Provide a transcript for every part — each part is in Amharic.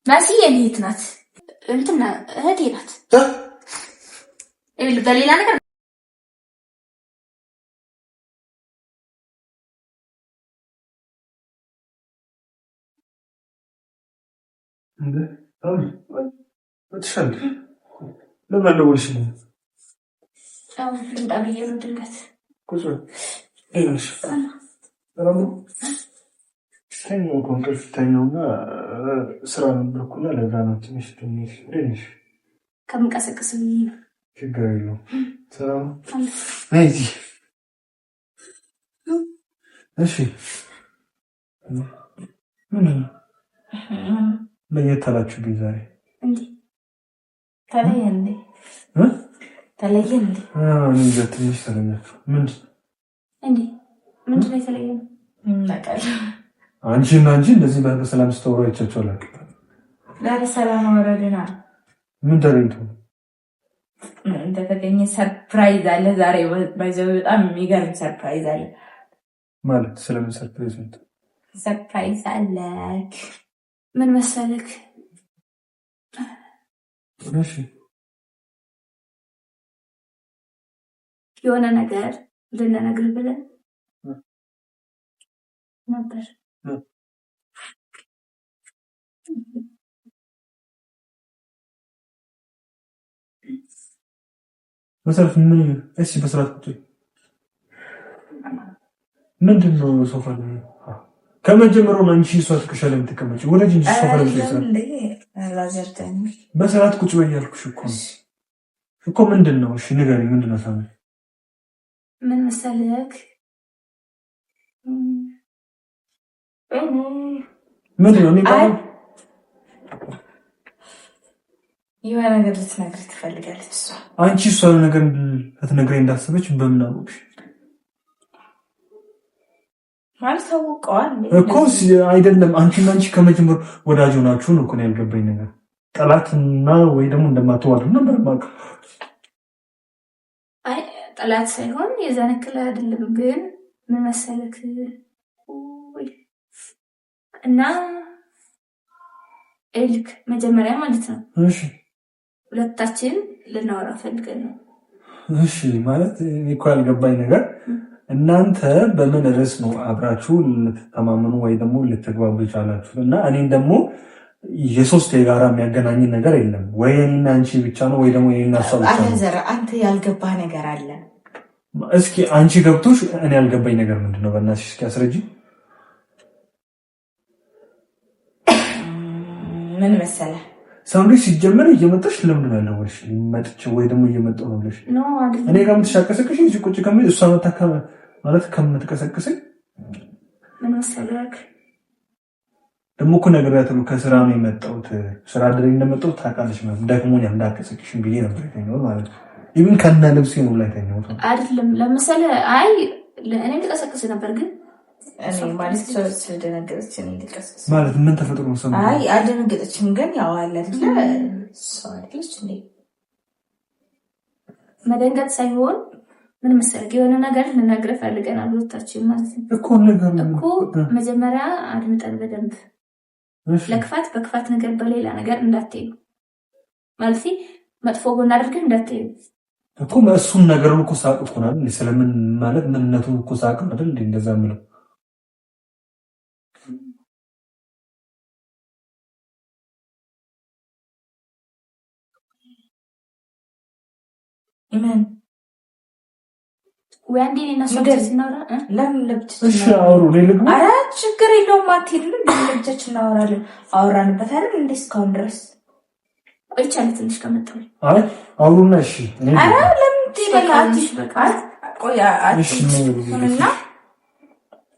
ማሲ የኔት ናት እንትና እህቴ ናት በሌላ ነገር እንዴ ወጥሻል ለምን ደውልሽ ነው? አዎ ልምጣብዬ ነው ድንገት ቁጭ እሺ ሰላም ነው ተኛው ኮንክሪት ተኛውና ስራ ነበርኩና ለዛ ነው ትንሽ ትንሽ ከምንቀሰቅስም ነው ችግር የለውም ሰላም ነይ እዚህ እሺ ለየት አላችሁብኝ ዛሬ እንዴ ተለየን እንዴ እንጃ ትንሽ ተለያችሁ ምንድን ነው የተለየን አንቺና እንጂ እንደዚህ በሰላም ስተወሩ አይቻችሁ አላውቅም ለሰላም ወረድና ምን ተገኝቶ እንደተገኘ ሰርፕራይዝ አለ ዛሬ ባይዘው በጣም የሚገርም ሰርፕራይዝ አለ ማለት ስለምን ሰርፕራይዝ ነው ሰርፕራይዝ አለክ ምን መሰለክ እሺ የሆነ ነገር ልንነግርህ ብለን ነበር መሰረት ምን እሺ በስራት ቁጭ ምንድነው ሶፋ ላይ ከመጀመሪያው አንቺ ሶፋ ትከሻለ የምትቀመጪ ወረጅ እንጂ ሶፋ ላይ ላዘርተኝ በስራት ቁጭ በይ ያልኩሽ እኮ ምንድነው እሺ ንገሪኝ ምንድነው ሳሚ ምን መሰለክ ምንድነው የሚባለው የሆነ ነገር ልትነግርህ ትፈልጋለች እሷ አንቺ እሷ ነገር ልትነግረኝ እንዳሰበች በምን አወቅሽ ማለት ታውቀዋል እኮ አይደለም አንቺና አንቺ ከመጀመሩ ወዳጅ ሆናችሁ ነው እኮ ነው ያልገባኝ ነገር ጠላትና ወይ ደግሞ እንደማትዋዱ ነበር ማለት አይ ጠላት ሳይሆን የዛነክላ አይደለም ግን ምን መሰለክ እና ኤልክ መጀመሪያ ማለት ነው እሺ ሁለታችን ልናወራ ፈልገን ነው እሺ ማለት እኮ ያልገባኝ ነገር እናንተ በምን ርዕስ ነው አብራችሁ ልትተማመኑ ወይ ደግሞ ልትግባቡ ይቻላችሁ እና እኔን ደግሞ የሶስት የጋራ የሚያገናኝ ነገር የለም ወይ እኔና አንቺ ብቻ ነው ወይ ደግሞ የኔና እሷ ብቻ ነው አንተ ያልገባህ ነገር አለ እስኪ አንቺ ገብቶሽ እኔ ያልገባኝ ነገር ምንድነው በእናትሽ እስኪ አስረጂ ምን መሰለህ ሳምሪ ሲጀመር እየመጣሽ ለምን ነው ያለውሽ መጥቼ ወይ ደግሞ እየመጣው ነው ብለሽ ነው አይደል እኔ ጋር የምትሻከሰክሽ እዚህ ቁጭ ከምን እሷ መጣካ ማለት ከምትቀሰቅሰኝ ምን መሰለህ ደግሞ እኮ ነግሬያታለሁ ከስራ ነው የመጣሁት ስራ አይደል እንደመጣሁ ታውቃለሽ ማለት ደክሞኛል እንዳትቀሰቅሽኝ ብዬ ነበር የተኛው ማለት ኢቭን ከና ልብሴ ነው ላይ ተኛው አይደለም ለምሳሌ አይ እኔም ልቀሰቅስ ነበር ግን እኔ ማለት ስለደነገጠች እኔ ልቀሰቅስ ማለት ምን ተፈጥሮ ነው ሰማኝ አይ አልደነገጠችም ግን ያው አለ አይደል ሰውልሽ እንዴ መደንገጥ ሳይሆን ምን መሰለህ የሆነ ነገር ልነግርህ ፈልገናል ሁለታችን ማለት ነው እኮ ነገር እኮ መጀመሪያ አድምጠን በደንብ ለክፋት በክፋት ነገር በሌላ ነገር እንዳትይ ማለት መጥፎ ጎን አድርገህ እንዳትይ እኮ እሱን ነገሩን እኮ ሳቅ እኮ ነው ስለምን ማለት ምንነቱን እኮ ሳቅ አይደል እንደዛ ምለው ኢማን ወንዴ እና ሶስት ነው ለምን ለብቻችን እሺ አውሩ ለልብ አረ ችግር የለውም አትሄድም ለብቻችን እናወራለን አወራንበት አይደል እንዴ እስካሁን ድረስ ቆይቻለ ትንሽ ከመጣሁ አይ አውሩና እሺ አረ ለምን ትይላልሽ በቃ ቆይ እሺ እና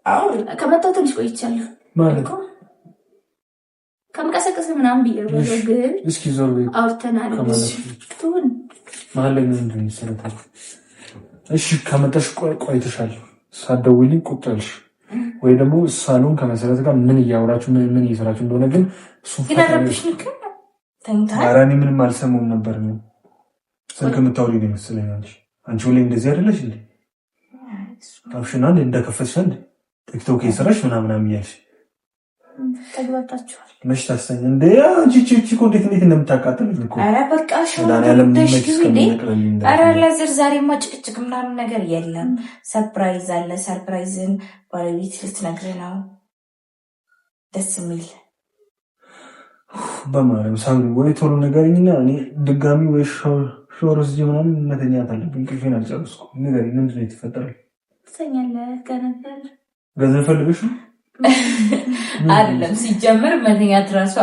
አውሩ ከመጣሁ ትንሽ ቆይቻለሁ ማለት ከምቀሰቀስ ምናምን ቢገርበው ግን እስኪ ዞር በይ አውርተናል ቱን ማለኝ ምንድን ነው ሰለታ እሺ ከመጣሽ ቆይተሻል ሳደውልኝ ቁጥልሽ ወይ ደግሞ ሳሎን ከመሰረት ጋር ምን እያወራችሁ ምን እየሰራችሁ እንደሆነ ግን ይናረብሽ ልክ ተንታ አራኒ ምንም አልሰማውም ነበር ነው ስልክ የምታወሪ ነው መሰለኝ አንቺ ሁሌ እንደዚህ አይደለሽ እንዴ ታፍሽናል እንደከፈትሽ እንዴ ቲክቶክ ይሰራሽ ምናምን ያልሽ ተግባብታችኋል። መች ታሰኝ እንዴ? አንቺ እኮ እንዴት እንደምታቃጥል እኮ። ኧረ በቃ ኧረ ለዝር ዛሬማ ጭቅጭቅ ምናምን ነገር የለም። ሰርፕራይዝ አለ። ሰርፕራይዝን ባለቤት ልትነግር ነው። ደስ የሚል በማርያም ሳምሪ ወይ ቶሎ ንገሪኝና እኔ ድጋሚ ወይ ሾር እዚህ ምናምን መተኛት አለብኝ። እንቅልፌን አልጨረስኩም። ንገሪኝ፣ ምንድን ነው የተፈጠረው? ትተኛለህ ከነገር ገንዘብ ፈልገሽ ነው? አይደለም ሲጀምር መተኛት ራሱ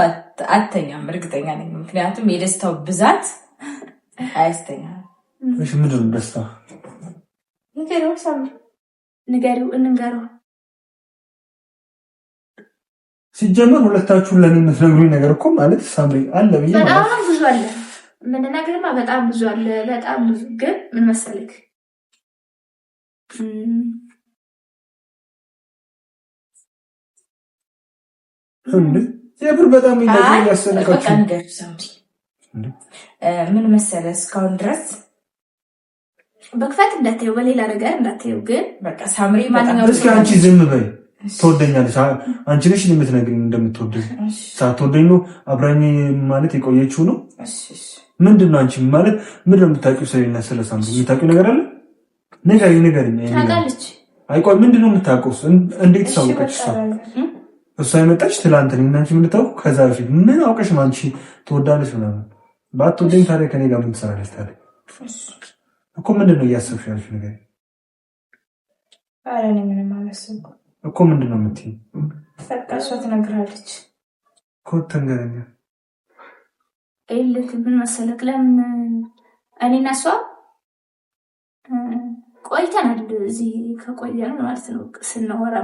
አተኛም እርግጠኛ ነኝ። ምክንያቱም የደስታው ብዛት አያስተኛም። እሺ ምንድን ነው ደስታ? ንገሪው ሳምሪ፣ እንንገረው። ሲጀምር ሁለታችሁን ለኔ የምትነግሩኝ ነገር እኮ ማለት ሳምሪ አለ ብዬ በጣም ብዙ አለ። ምንነግርማ በጣም ብዙ አለ። በጣም ብዙ ግን ምን መሰለክ የብር በጣም ያሰነካችሁ ምን መሰለህ እስካሁን ድረስ በክፋት እንዳትየው በሌላ ነገር እንዳትየው። ግን በቃ ሳምሪ ማንኛውም እስኪ አንቺ ዝም በይ። ትወደኛለሽ። አንቺ ነሽ እንደምትነግሪኝ እንደምትወደኝ። ሳትወደኝ ነው አብራኝ ማለት የቆየችው ነው። ምንድን ነው አንቺ ማለት ምንድን ነው የምታውቂው? ስለሌላ ስለ ሳምሪ የምታውቂው ነገር አለ? ንገሪኝ። ታውቃለች። አይቆይ ምንድን ነው የምታውቀው? እንዴት ታውቀች? እሷ የመጣች ትላንት ነው እና አንቺ ምን ልታውቅ? ከዛ በፊት ምን አውቀሽ ነው አንቺ ትወዳለሽ ምናምን? ባትወደኝ ታዲያ ከኔ ጋር ምን ትሰራለች ታዲያ? እኮ ምንድን ነው እያሰብሽ ያልሽ ነገር? ኧረ እኔ ምንም አላሰብኩም እኮ ምንድን ነው የምትይኝ? በቃ እሷ ትነግራለች እኮ ተንገረኛ። ልክ ምን መሰለክ ለምን እኔና እሷ ቆይተናል። እዚህ ከቆየን ማለት ነው ስናወራ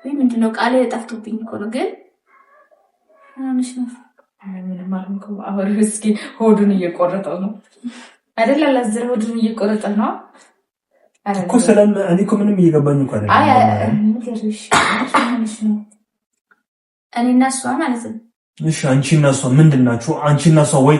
ወይ ምንድን ነው ቃሌ ጠፍቶብኝ እኮ ነው። ግን ምንሽ ነው ምንም አልኩ። አሁን እስኪ ሆዱን እየቆረጠው ነው አይደል? አላዘረ ሆዱን እየቆረጠ ነው እኮ ሰላም። እኔ እኮ ምንም እየገባኝ እኮ አይደለም። አይ ንገሪሽ ነው እኔና እሷ ማለት ነው። እሺ አንቺና እሷ ምንድናችሁ? አንቺና እሷ ወይ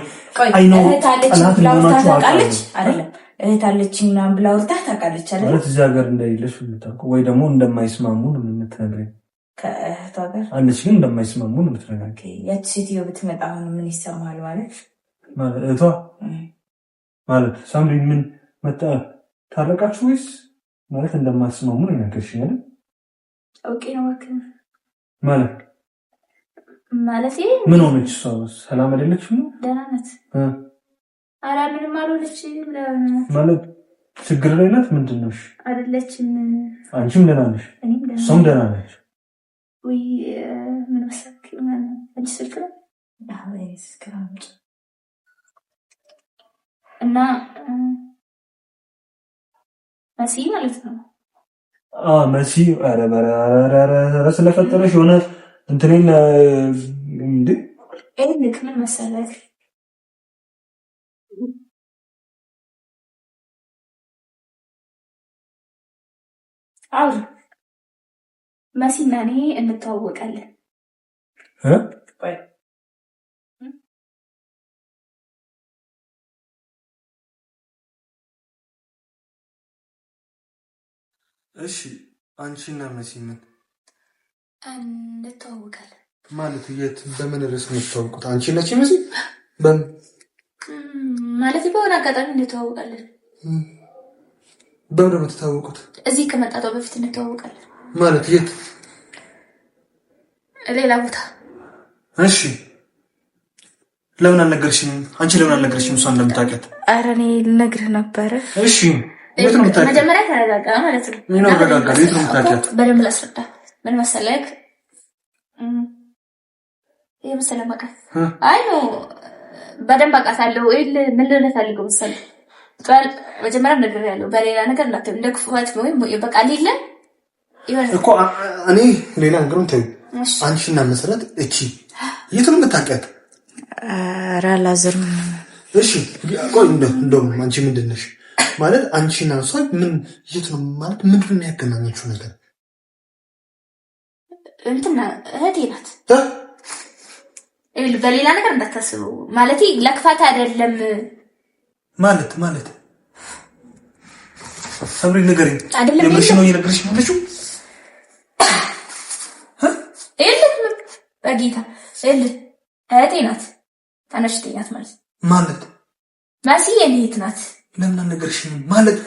አይ ነው ጠላት እንደሆናችሁ አውቃለች አይደለም? እህት አለችኝ ምናምን ብላ አውርታ ታውቃለች አይደል? ማለት እዚህ ሀገር እንደሌለሽ የምታውቀው ወይ ደግሞ እንደማይስማሙ ነው የምትነግረኝ። ከእህቷ ጋር አለች ግን እንደማይስማሙ ነው የምትነግረኝ። ያቺ ሴትዮ ብትመጣ አሁን ምን ይሰማል ማለት እህቷ ማለት ሳምሪ ምን መጣ ታረቃችሁ ወይስ ማለት እንደማይስማሙ ነው የነገርሽኝ አይደል? ኦኬ ነው ማለት ምን ሆነች? እሷ ሰላም አይደለችም? ደህና ናት። ኧረ ምንም አልሆነችም ማለት ችግር ላይ ናት። ምንድን ነው? አይደለችም። አንቺም ደህና ነሽ? እሷም ደህና ነች። ወይ ምን መሰለክ አንቺ ስልክ ነው እና መሲ ማለት ነው። መሲ ኧረ ስለፈጠረሽ የሆነ እንትኔን እንዴ ልክ ምን መሰለክ አሁን መሲና እኔ እንተዋወቃለን። እሺ አንቺና መሲ ምን እንተዋወቃለን ማለት? የት በምን ርዕስ የምትተዋወቁት? አንቺ ነች መሲ በምን ማለት በሆነ አጋጣሚ እንተዋወቃለን። በምን ነው የምትተዋወቁት? እዚህ ከመጣቷ በፊት እንተዋወቃለን ማለት የት? ሌላ ቦታ። እሺ ለምን አልነገርሽኝም? አንቺ ለምን አልነገርሽኝም እሷ እንደምታውቂያት? ኧረ እኔ ልነግርህ ነበረ። እሺ የት ነው የምታውቂያት? መጀመሪያ ተረጋጋ ማለት ነው። ምን ነው ተረጋጋ? የት ነው የምታውቂያት? በደንብ ላስረዳ። ምን መሰለህ የመሰለህ በቃ አይ ነው በደንብ አውቃታለሁ። ምን ልፈልገው መሰለህ መጀመሪያ ነግሬያለሁ። በሌላ ነገር እንዳትዪ እንደ ክፉት ወይም በቃ ሌላ እኮ እኔ ሌላ ነገሩን ተይው። አንቺና መሰረት እቺ የት ነው የምታውቂያት? ኧረ አላዘርም። እሺ ቆይ እንደውም አንቺ ምንድን ነሽ ማለት? አንቺና እሷ ምን የት ነው ማለት ምንድን ነው የሚያገናኛችሁ ነገር? እንትና እህቴ ናት። በሌላ ነገር እንዳታስቡ ማለት ለክፋት አይደለም። ማለት ሰምሪ ንገሪኝ። የምርሽ ነው እየነገርሽ ያለሽው? በጌታ እህቴ ናት። ተነሽ ተኛት ማለት ማለት መሲ የኔ እህት ናት። ለምን አልነገርሽኝም ማለት